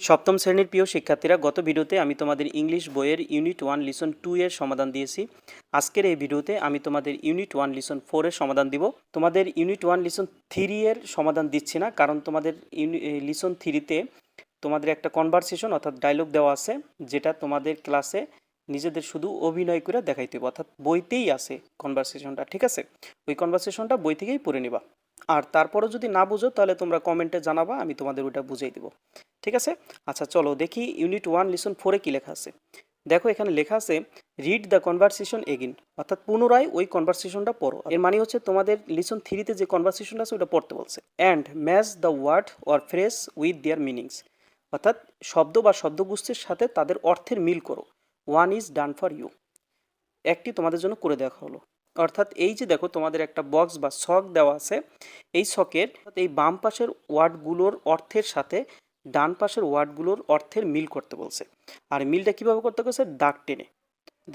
সপ্তম শ্রেণীর প্রিয় শিক্ষার্থীরা, গত ভিডিওতে আমি তোমাদের ইংলিশ বইয়ের ইউনিট 1 লিসন 2 এর সমাধান দিয়েছি। আজকের এই ভিডিওতে আমি তোমাদের ইউনিট 1 লিসন 4 এর সমাধান দিব। তোমাদের ইউনিট 1 লিসন 3 এর সমাধান দিচ্ছি না, কারণ তোমাদের লিসন 3 তে তোমাদের একটা কনভারসেশন অর্থাৎ ডায়লগ দেওয়া আছে, যেটা তোমাদের ক্লাসে নিজেদের শুধু অভিনয় করে দেখাইতে হবে, অর্থাৎ বইতেই আছে কনভারসেশনটা। ঠিক আছে, ওই কনভারসেশনটা বই থেকেই পড়ে নিবা। আর তারপরও যদি না বুঝো তাহলে তোমরা কমেন্টে জানাবা, আমি তোমাদের ওটা বুঝিয়ে দেবো। ঠিক আছে, আচ্ছা চলো দেখি ইউনিট 1 লিসন 4 কী লেখা আছে। দেখো এখানে লেখা আছে রিড দ্য কনভারসেশন এগিন, অর্থাৎ পুনরায় ওই কনভারসেশনটা পড়ো। এর মানে হচ্ছে তোমাদের লিসন 3 তে যে কনভারসেশনটা আছে ওটা পড়তে বলছে। And match the word or phrase with their meanings, অর্থাৎ শব্দ বা শব্দগুচ্ছের সাথে তাদের অর্থের মিল করো। One is done for you, একটি তোমাদের জন্য করে দেখা হলো। অর্থাৎ এই যে দেখো তোমাদের একটা বক্স বা ছক দেওয়া আছে, এই ছকের এই বাম পাশের ওয়ার্ডগুলোর অর্থের সাথে ডান পাশের ওয়ার্ডগুলোর অর্থের মিল করতে বলছে। আর মিলটা কিভাবে করতে বলছে? দাগ টেনে।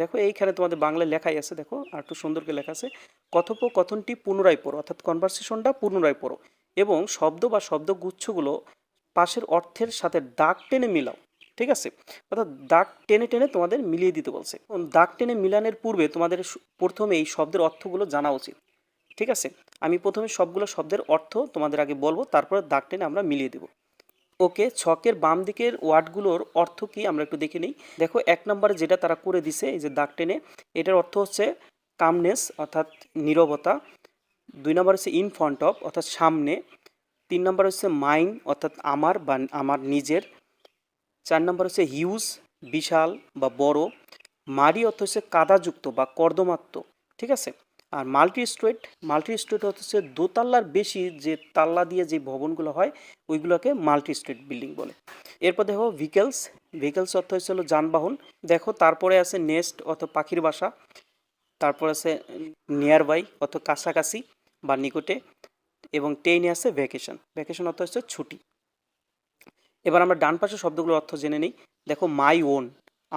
দেখো এইখানে তোমাদের বাংলায় লেখাই আছে, দেখো আর একটু সুন্দর করে লেখা আছে, কথোপকথনটি পুনরায় পড়ো, অর্থাৎ কনভারসেশনটা পুনরায় পড়ো এবং শব্দ বা শব্দগুচ্ছগুলো পাশের অর্থের সাথে দাগ টেনে মিলাও। ঠিক আছে, অর্থাৎ দাগ টেনে টেনে তোমাদের মিলিয়ে দিতে বলছে। দাগ টেনে মিলানের পূর্বে তোমাদের প্রথমে এই শব্দের অর্থগুলো জানা উচিত। ঠিক আছে, আমি প্রথমে সবগুলো শব্দের অর্থ তোমাদের আগে বলবো, তারপরে দাগ টেনে আমরা মিলিয়ে দেবো। ওকে, ছকের বাম দিকের ওয়ার্ডগুলোর অর্থ কি আমরা একটু দেখে নিই। দেখো এক নম্বরে যেটা তারা করে দিছে, এই যে দাগ টেনে, এটার অর্থ হচ্ছে কামনেস অর্থাৎ নীরবতা। 2 নম্বর হচ্ছে ইন ফ্রন্ট অফ অর্থাৎ সামনে। 3 নম্বর হচ্ছে মাইন অর্থাৎ আমার বা আমার নিজের। 4 নম্বর হচ্ছে হিউজ বিশাল বা বড়। মারি অর্থ হচ্ছে কাদাযুক্ত বা কর্দমাক্ত। ঠিক আছে, আর মাল্টি স্ট্রেট হচ্ছে দোতলার বেশি যে তাল্লা দিয়ে যে ভবনগুলো হয় ওইগুলোকে মাল্টি স্ট্রেট বিল্ডিং বলে। এরপর দেখো ভিকেলস অর্থ হচ্ছে হলো যানবাহন। দেখো তারপরে আছে নেস্ট অর্থ পাখির বাসা। তারপর আছে নিয়ার বাই অর্থ কাছাকাছি বা নিকটে। এবং টেনে আছে ভ্যাকেশন অর্থ হচ্ছে ছুটি। এবার আমরা ডান পাশের শব্দগুলোর অর্থ জেনে নিই। দেখো মাই ওন,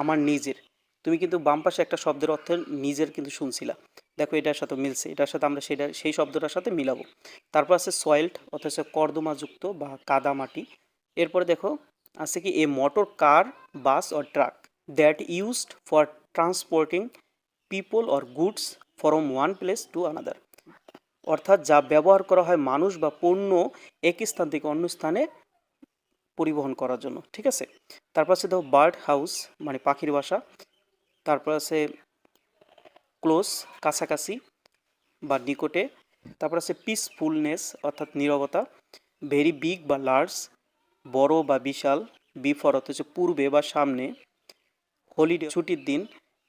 আমার নিজের। তুমি কিন্তু বাম পাশে একটা শব্দের অর্থের নিজের কিন্তু শুনছিলা, দেখো এটার সাথে মিলছে, এটার সাথে আমরা সেই শব্দটার সাথে মিলাবো। তারপর আছে সয়েলড অর্থাৎ হচ্ছে কর্দমাযুক্ত বা কাদা মাটি। এরপরে দেখো আছে কি a motor car bus or truck that used for transporting people or goods from one place to another, অর্থাৎ যা ব্যবহার করা হয় মানুষ বা পণ্য এক স্থান থেকে অন্য স্থানে পরিবহন করার জন্য। ঠিক আছে, তারপর আছে দেখো বার্ড হাউস মানে পাখির বাসা। তারপর আছে ক্লোজ কাছাকাছি বা নিকটে। তারপর আছে পিসফুলনেস অর্থাৎ নীরবতা। ভেরি বিগ বা লার্জ, বড় বা বিশাল। বিফর অর্থ হচ্ছে পূর্বে বা সামনে। হলিডে ছুটির দিন।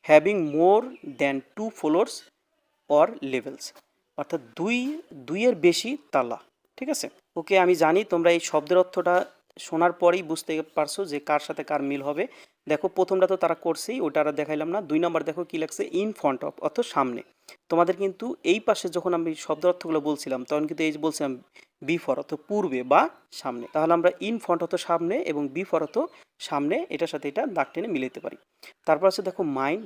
Having more than 2 floors or levels, অর্থাৎ দুইয়ের বেশি তালা। ঠিক আছে, ওকে আমি জানি তোমরা এই শব্দের অর্থটা শোনার পরেই বুঝতে পারছো যে কার সাথে কার মিল হবে। দেখো প্রথমটা তো তারা করছেই, ওটা আর দেখাইলাম না। 2 নম্বর দেখো কি লাগছে, ইন ফ্রন্ট অফ অর্থ সামনে। তোমাদের কিন্তু এই পাশে যখন আমি শব্দ অর্থগুলো বলছিলাম তখন কিন্তু এই যে বলছিলাম বিফর অর্থ পূর্বে বা সামনে, তাহলে আমরা ইন ফ্রন্ট অর্থ সামনে এবং বিফর অর্থ সামনে, এটার সাথে এটা দাগ টেনে মিলাতে পারি। তারপর আছে দেখো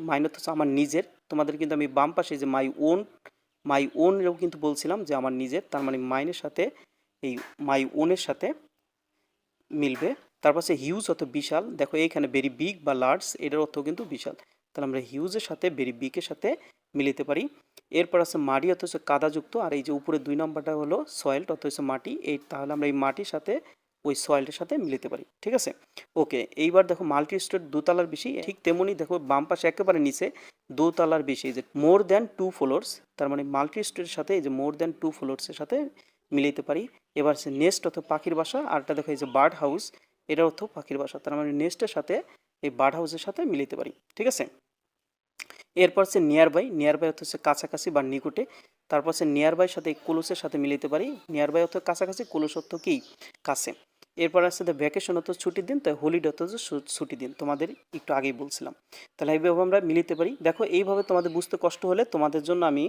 মাইন অর্থ হচ্ছে আমার নিজের। তোমাদের কিন্তু আমি বাম পাশে যে মাই ওনেরও কিন্তু বলছিলাম যে আমার নিজের, তার মানে মাইনের সাথে এই মাই ওনের সাথে মিলবে। তারপর আছে হিউজ অর্থ বিশাল। দেখো এইখানে ভেরি বিগ বা লার্জ, এটার অর্থ কিন্তু বিশাল, তাহলে আমরা হিউজের সাথে ভেরি বিগের সাথে মিলিতে পারি। এরপর আছে মাটি অর্থ হচ্ছে কাদাযুক্ত, আর এই যে উপরে 2 নম্বরটা হলো সয়েলড অর্থ হচ্ছে মাটি, এই তাহলে আমরা এই মাটির সাথে ওই সয়েলটার সাথে মিলিতে পারি। ঠিক আছে, ওকে এইবার দেখো মাল্টি স্টোরেজ দোতলার বেশি, ঠিক তেমনি দেখো বাম পাশে একেবারে নিচে দোতলার বেশি, এই যে মোর দ্যান 2 ফ্লোরস, তার মানে মাল্টি স্টোরের সাথে এই যে মোর দ্যান 2 ফ্লোরসের সাথে মিলাইতে পারি। এবার আছে নেস্ট অর্থ পাখির বাসা, আরটা দেখো এই যে বার্ড হাউস, এটার অর্থ পাখির বাসা, তার মানে নেস্টের সাথে এই বার্ড হাউসের সাথে মিলাইতে পারি। ঠিক আছে, এরপর হচ্ছে নিয়ার বাই অর্থ হচ্ছে কাছাকাছি বা নিকটে। তারপর হচ্ছে নিয়ার বাইয়ের সাথে ক্লোজের সাথে মিলাইতে পারি। নিয়ার বাই অর্থ কাছাকাছি, ক্লোজ অর্থ কি কাছে। এরপর আসছে ভ্যাকেশন অর্থ ছুটির দিন, তাই হলিডে অর্থ হচ্ছে ছুটির দিন, তোমাদের একটু আগেই বলছিলাম। তাহলে এইভাবে আমরা মিলিতে পারি। দেখো এইভাবে তোমাদের বুঝতে কষ্ট হলে তোমাদের জন্য আমি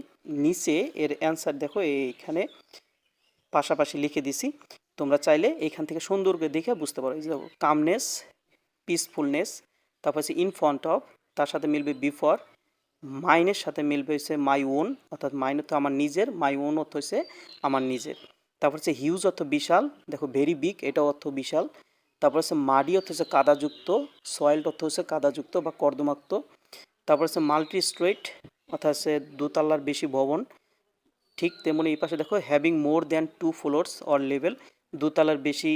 নিচে এর অ্যান্সার দেখো এইখানে পাশাপাশি লিখে দিছি, তোমরা চাইলে এইখান থেকে সুন্দর করে দেখে বুঝতে পারো। এই যে কামনেস, পিসফুলনেস, তারপর হচ্ছে ইন ফ্রন্ট অফ, তার সাথে মিলবে বিফর। মাইনের সাথে মিলবে হচ্ছে মাই ওন, অর্থাৎ মাইন অর্থ আমার নিজের, মাই ওন অর্থ হচ্ছে আমার নিজের। তারপর হচ্ছে হিউজ অর্থ বিশাল, দেখো ভেরি বিগ, এটা অর্থ বিশাল। তারপর হচ্ছে মাডি অর্থ হচ্ছে কাদাযুক্ত, সয়েলড অর্থ হচ্ছে কাদাযুক্ত বা কর্দমাক্ত। তারপর হচ্ছে মাল্টি স্ট্রেট অর্থাৎ হচ্ছে দোতলার বেশি ভবন। ঠিক তেমনি এই পাশে দেখো having more than 2 floors or level, দোতলার বেশি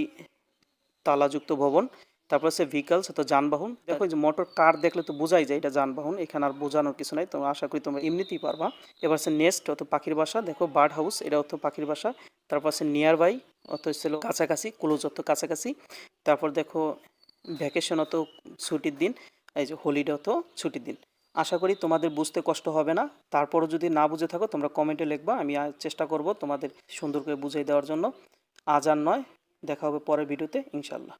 তালাযুক্ত ভবন। তারপর হচ্ছে ভেহিকলস অর্থাৎ যানবাহন। দেখো যে মোটর কার দেখলে তো বোঝাই যায় এটা যানবাহন, এখানে আর বোঝানোর কিছু নাই, তো আশা করি তোমরা এমনিতেই পারবা। এবার হচ্ছে নেস্ট অর্থ পাখির বাসা, দেখো বার্ড হাউস এটা অর্থ পাখির বাসা। তারপর হচ্ছে নিয়ার বাই অর্থ হচ্ছিল কাছাকাছি, ক্লোজ অর্থ কাছাকাছি। তারপর দেখো ভ্যাকেশন অত ছুটির দিন, এই যে হলিডে অত ছুটির দিন। আশা করি তোমাদের বুঝতে কষ্ট হবে না। তারপরও যদি না বুঝে থাকো তোমরা কমেন্টে লিখবা, আমি চেষ্টা করব তোমাদের সুন্দর করে বুঝিয়ে দেওয়ার জন্য। আজ আর নয়, দেখা হবে পরের ভিডিওতে ইনশাল্লাহ।